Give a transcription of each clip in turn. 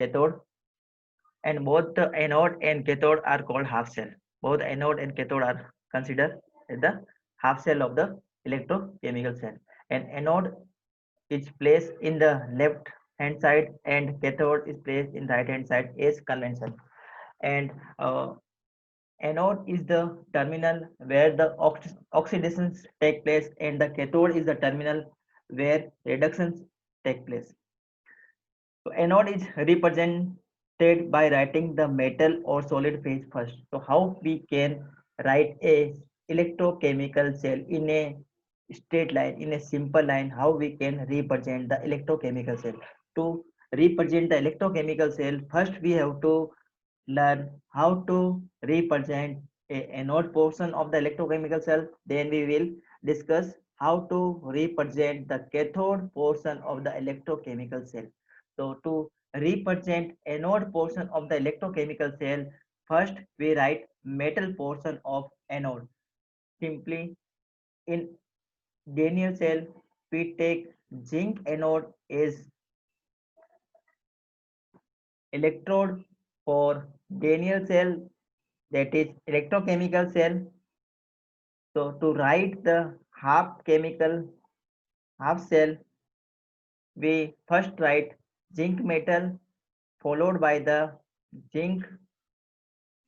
cathode, and both the anode and cathode are called half cell. Both anode and cathode are considered as the half cell of the electrochemical cell. And anode is placed in the left hand side and cathode is placed in the right hand side as convention. And anode is the terminal where the oxidations take place, and the cathode is the terminal where reductions take place. So anode is represented by writing the metal or solid phase first. So how we can write a electrochemical cell in a straight line, in a simple line, how we can represent the electrochemical cell. To represent the electrochemical cell, first we have to learn how to represent a anode portion of the electrochemical cell. Then we will discuss how to represent the cathode portion of the electrochemical cell. So to represent anode portion of the electrochemical cell, first we write metal portion of anode. Simply in Daniell cell, we take zinc anode as electrode for Daniell cell, that is electrochemical cell. So to write the half cell, we first write zinc metal followed by the zinc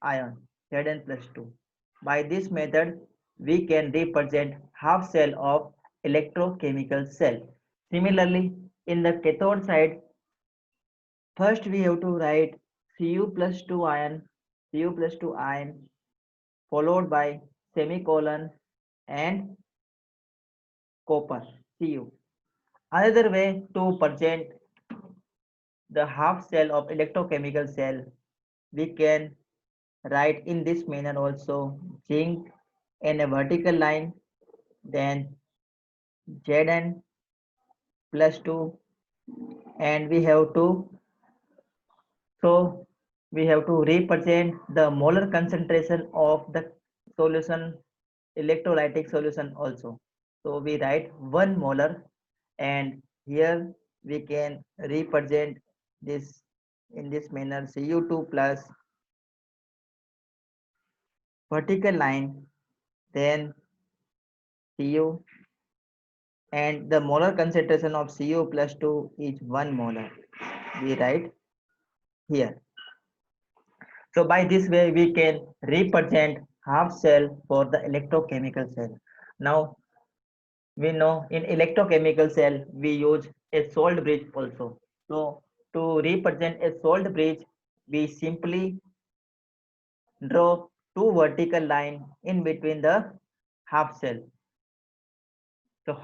ion Zn plus 2. By this method, we can represent half cell of electrochemical cell. Similarly, in the cathode side, first we have to write Cu plus 2 ion, Cu plus 2 ion followed by semicolon and copper Cu. Another way to present the half cell of electrochemical cell, we can write in this manner also zinc in a vertical line, then Zn plus 2, and we have to represent the molar concentration of the solution, electrolytic solution also. So we write 1 molar, and here we can represent this in this manner Cu2 plus vertical line, then Cu, and the molar concentration of Cu plus 2 is 1 molar. We write here. So by this way we can represent half cell for the electrochemical cell. Now we know in electrochemical cell we use a salt bridge also. So to represent a salt bridge, we simply draw two vertical line in between the half cell. So,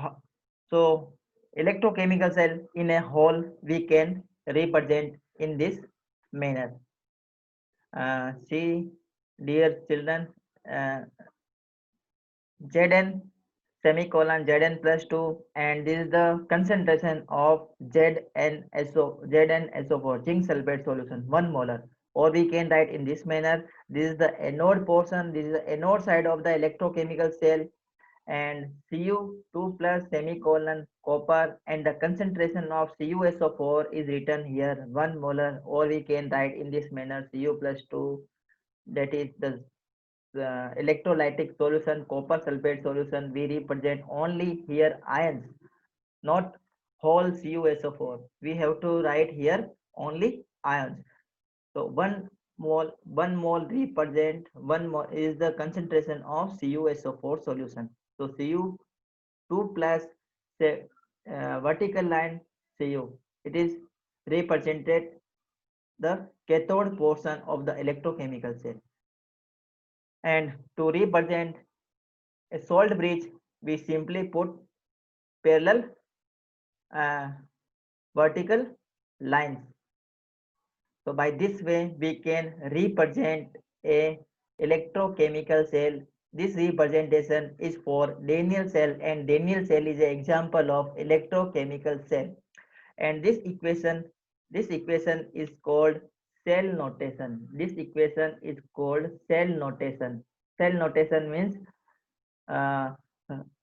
so electrochemical cell in a whole we can represent in this manner. See, dear children, uh, Zn semicolon Zn plus 2, and this is the concentration of ZnSO4 zinc sulfate solution 1 molar, or we can write in this manner. This is the anode portion, this is the anode side of the electrochemical cell, and Cu2 plus semicolon copper, and the concentration of CuSO4 is written here 1 molar, or we can write in this manner Cu plus 2, that is the electrolytic solution, copper sulfate solution. We represent only here ions, not whole CuSO4. We have to write here only ions. So 1 mole represent 1 mole is the concentration of CuSO4 solution. So Cu2 plus say, vertical line Cu, it is represented the cathode portion of the electrochemical cell. And to represent a salt bridge, we simply put parallel uh, vertical lines. So by this way, we can represent a electrochemical cell. This representation is for Daniell cell, and Daniell cell is an example of electrochemical cell. And this equation is called cell notation. This equation is called cell notation. Cell notation means uh,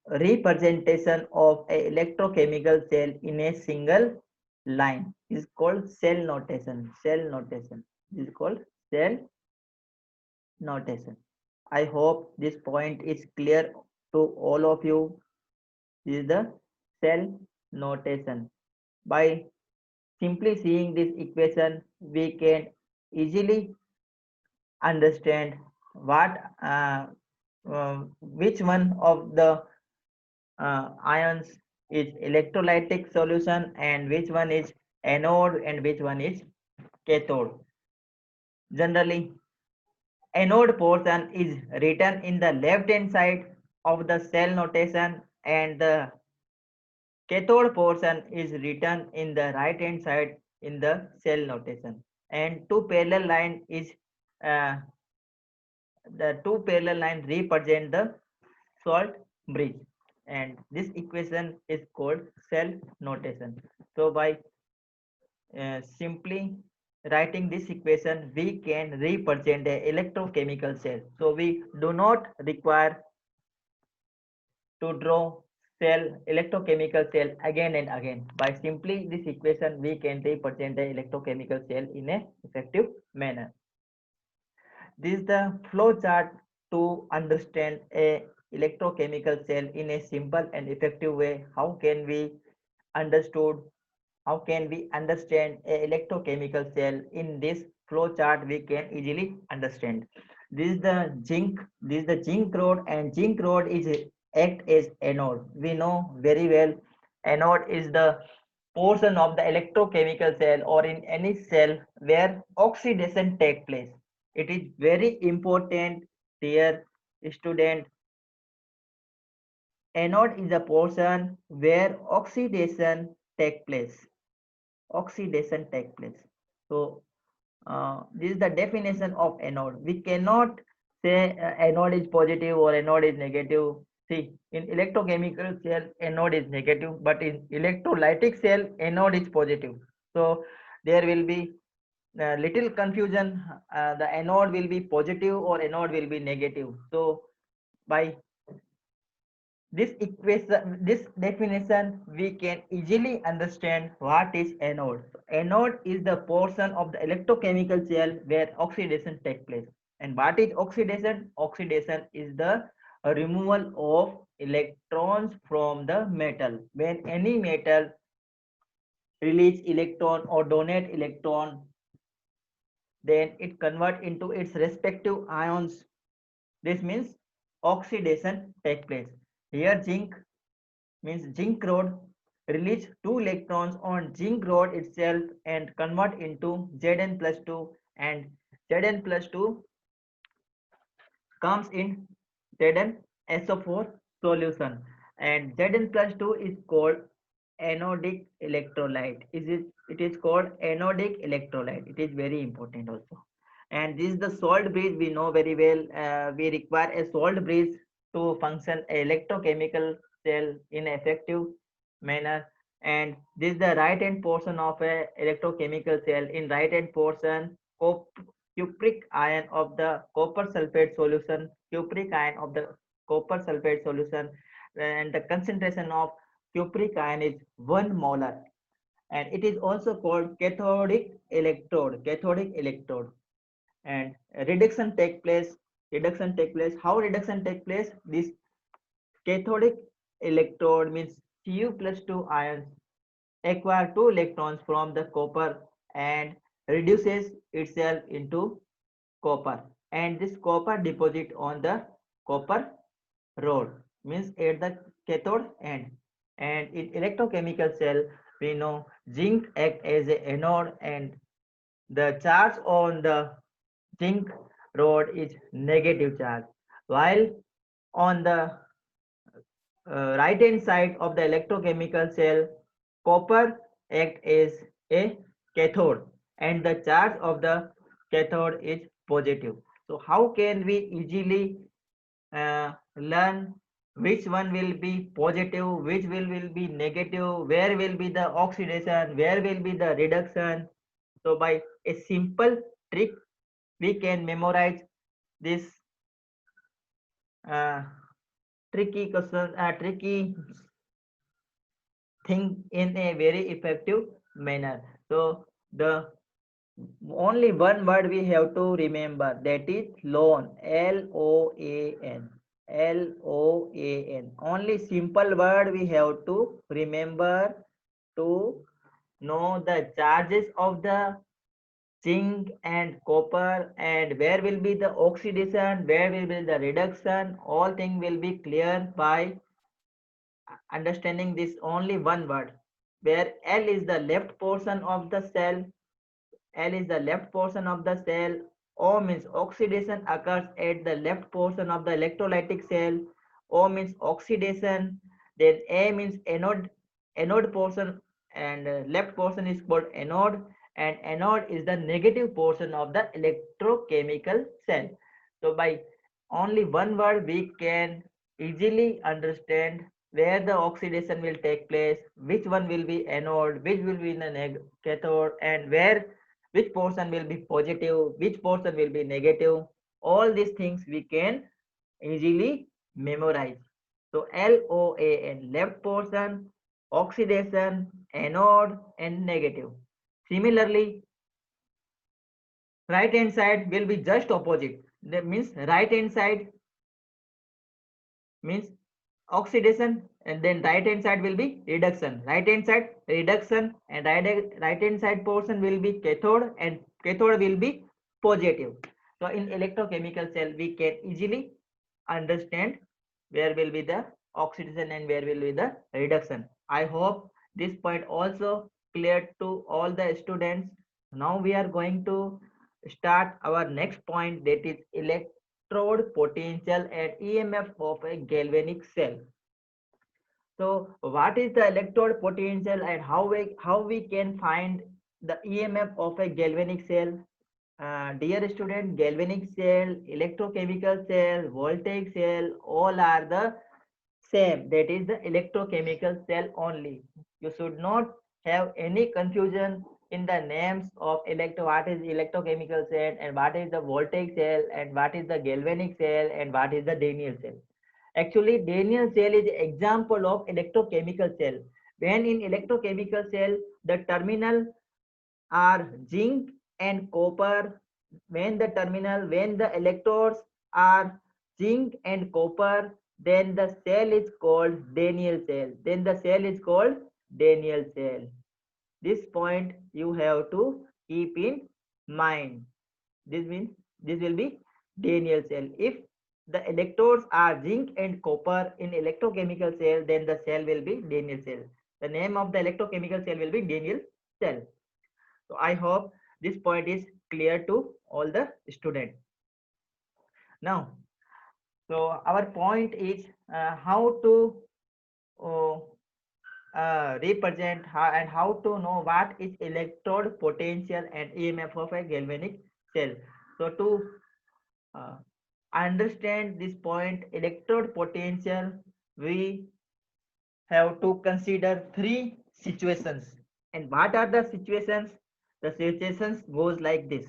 representation of a electrochemical cell in a single line is called cell notation. Cell notation is called cell notation. I hope this point is clear to all of you. This is the cell notation. By simply seeing this equation, we can easily understand what which one of the ions is electrolytic solution and which one is anode and which one is cathode. Generally, anode portion is written in the left hand side of the cell notation and the cathode portion is written in the right hand side in the cell notation. And uh, the two parallel lines represent the salt bridge, and this equation is called cell notation. So by simply writing this equation, we can represent a electrochemical cell. So we do not require to draw cell electrochemical cell again and again. By simply this equation, we can represent the electrochemical cell in a effective manner. This is the flow chart to understand a electrochemical cell in a simple and effective way. How can we understood how can we understand a electrochemical cell? In this flow chart we can easily understand. This is the zinc rod, and zinc rod is act as anode. We know very well anode is the portion of the electrochemical cell or in any cell where oxidation take place. It is very important, dear student. Anode is a portion where take place oxidation take place. So this is the definition of anode. We cannot say anode is positive or anode is negative. See, in electrochemical cell, anode is negative, but in electrolytic cell, anode is positive. So there will be little confusion. The anode will be positive or anode will be negative. So by this equation, this definition, we can easily understand what is anode. Anode is the portion of the electrochemical cell where oxidation takes place. And what is oxidation? Oxidation is the removal of electrons from the metal. When any metal release electron or donate electron, then it convert into its respective ions. This means oxidation take place. Here zinc means zinc rod release two electrons on zinc rod itself and convert into Zn plus 2, and Zn plus 2 comes in ZnSO4 solution, and Zn plus 2 is called anodic electrolyte. It is called anodic electrolyte. It is very important also. And this is the salt bridge. We know very well. We require a salt bridge to function electrochemical cell in effective manner. And this is the right hand portion of a electrochemical cell. In right hand portion, cupric ion of the copper sulfate solution, cupric ion of the copper sulfate solution, and the concentration of cupric ion is 1 molar, and it is also called cathodic electrode. And reduction take place. How reduction take place? This cathodic electrode means Cu plus 2 ions acquire 2 electrons from the copper and reduces itself into copper, and this copper deposit on the copper rod, means at the cathode end. And in electrochemical cell, we know zinc act as a anode, and the charge on the zinc rod is negative charge, while on the right hand side of the electrochemical cell, copper act as a cathode and the charge of the cathode is positive. So how can we easily learn which one will be positive, which will be negative, where will be the oxidation, where will be the reduction? So by a simple trick, we can memorize this uh, tricky thing in a very effective manner. So the only one word we have to remember, that is loan. Loan. Loan. Only simple word we have to remember to know the charges of the zinc and copper, and where will be the oxidation, where will be the reduction. All things will be clear by understanding this only one word, where L is the left portion of the cell. L is the left portion of the cell. O means oxidation occurs at the left portion of the electrolytic cell. O means oxidation. Then A means anode portion, and left portion is called anode, and anode is the negative portion of the electrochemical cell. So by only one word we can easily understand where the oxidation will take place, which one will be anode, which will be the cathode, and where which portion will be positive, which portion will be negative. All these things we can easily memorize. So LOAN, left portion, oxidation, anode, and negative. Similarly, right hand side will be just opposite. That means right hand side means oxidation, and then right hand side will be reduction. Right hand side reduction, and right hand side portion will be cathode, and cathode will be positive. So in electrochemical cell we can easily understand where will be the oxidation and where will be the reduction. I hope this point also clear to all the students. Now we are going to start our next point, that is electrode potential and EMF of a galvanic cell. So what is the electrode potential, and how we can find the EMF of a galvanic cell? Dear student, galvanic cell, electrochemical cell, voltaic cell, all are the same. That is the electrochemical cell only. You should not have any confusion in the names of what is electrochemical cell, and what is the voltaic cell, and what is the galvanic cell, and what is the Daniell cell. Actually, Daniell cell is example of electrochemical cell. When in electrochemical cell, the terminal are zinc and copper. When the electrodes are zinc and copper, then the cell is called Daniell cell. Then the cell is called Daniell cell. This point you have to keep in mind. This means this will be Daniell cell. If the electrodes are zinc and copper in electrochemical cell, then the cell will be Daniell cell. The name of the electrochemical cell will be Daniell cell. So I hope this point is clear to all the students. Now, so our point is how to uh, represent and how to know what is electrode potential and EMF of a galvanic cell. So to uh, understand this point, electrode potential, we have to consider three situations. And what are the situations? The situations goes like this.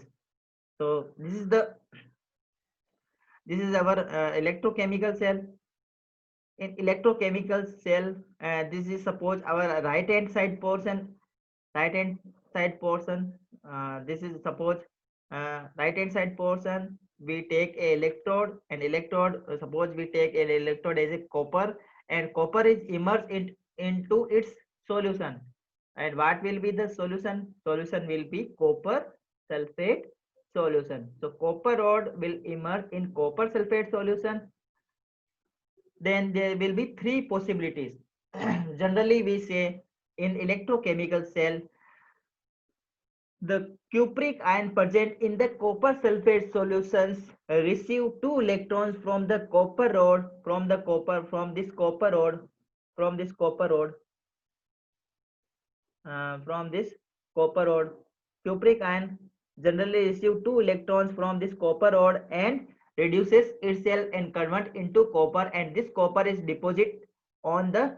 So this is our electrochemical cell. In electrochemical cell, this is suppose our right hand side portion. This is suppose right hand side portion. We take a electrode, and electrode. Suppose we take an electrode as a copper, and copper is immersed into its solution. And what will be the solution? Solution will be copper sulfate solution. So copper rod will immerse in copper sulfate solution. Then there will be three possibilities. Generally, we say in electrochemical cell, the cupric ion present in the copper sulfate solutions receive two electrons from the copper rod, from this copper rod, from this copper rod. Cupric ion generally receive two electrons from this copper rod and reduces itself and convert into copper, and this copper is deposited on the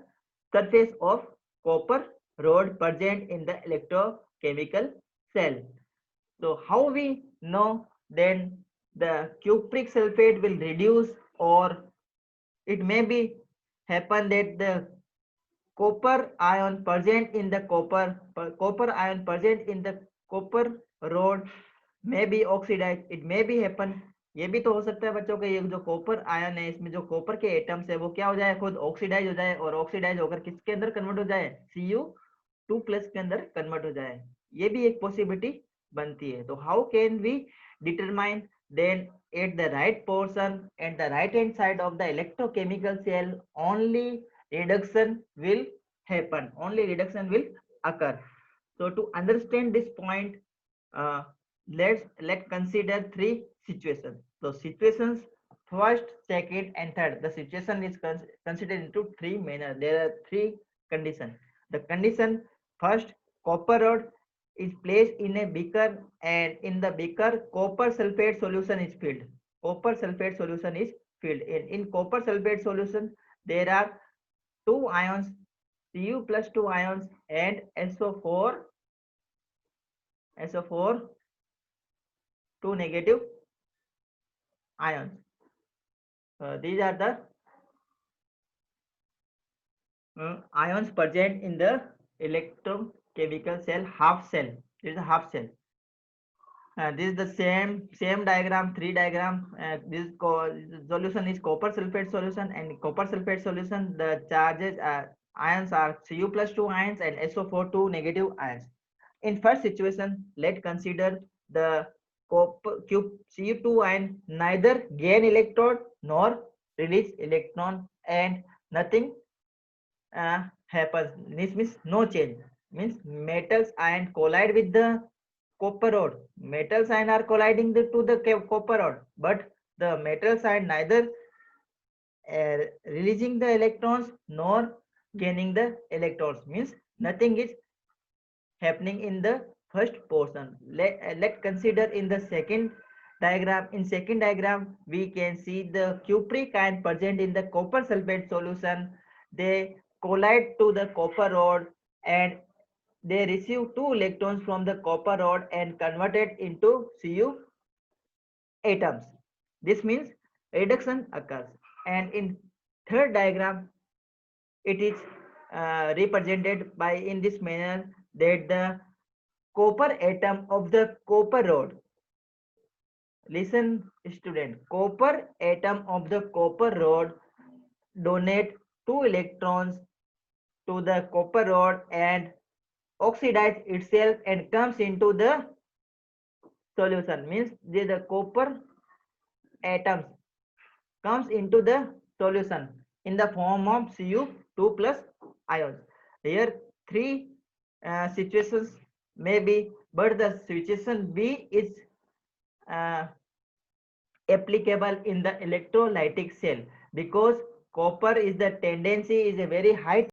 surface of copper rod present in the electrochemical cell. So how we know then the cupric sulfate will reduce, or it may be happen that the copper ion present in the copper ion present in the copper rod may be oxidized, it may be happen। ये भी तो हो सकता है बच्चों के, ये जो कॉपर आयन है इसमें जो कॉपर के एटम्स है वो क्या हो जाए, खुद ऑक्सीडाइज हो जाए, और ऑक्सीडाइज होकर किसके अंदर कन्वर्ट हो जाए, Cu2+ के अंदर कन्वर्ट हो जाए। ये भी एक पॉसिबिलिटी बनती है। तो how can we determine then at the right portion at the right hand side of the electrochemical cell only reduction will happen, only reduction will occur। So to understand this point, let's consider three situations। So situations first, second and third, the situation is considered into three manner, there are three conditions। The condition first, copper rod is placed in a beaker and in the beaker copper sulfate solution is filled, copper sulfate solution is filled in copper sulfate solution there are two ions, Cu plus 2 ions and SO4 2 negative ions। These are the ions present in the electrochemical cell, half cell, this is a half cell। This is the same diagram, three diagram। This solution is copper sulfate solution, and copper sulfate solution the charges ions are Cu plus 2 ions and SO4 2 negative ions। In first situation, let's consider the Cu2 ion neither gain electron nor release electron, and nothing happens. This means no change, means metals ion collide with the copper rod, metals ion are colliding to the copper rod, but the metals ion neither releasing the electrons nor gaining the electrons, means nothing is happening in the first portion। Let's consider in the second diagram। In second diagram we can see the cupric ion present in the copper sulfate solution, they collide to the copper rod and they receive 2 electrons from the copper rod and convert it into Cu atoms, this means reduction occurs। And in third diagram it is represented by in this manner that the copper atom of the copper rod, listen student, copper atom of the copper rod donate 2 electrons to the copper rod and oxidize itself and comes into the solution, means the copper atoms comes into the solution in the form of Cu2 plus ions। Here three situations may be, but the situation B is applicable in the electrolytic cell because copper is the tendency is a very high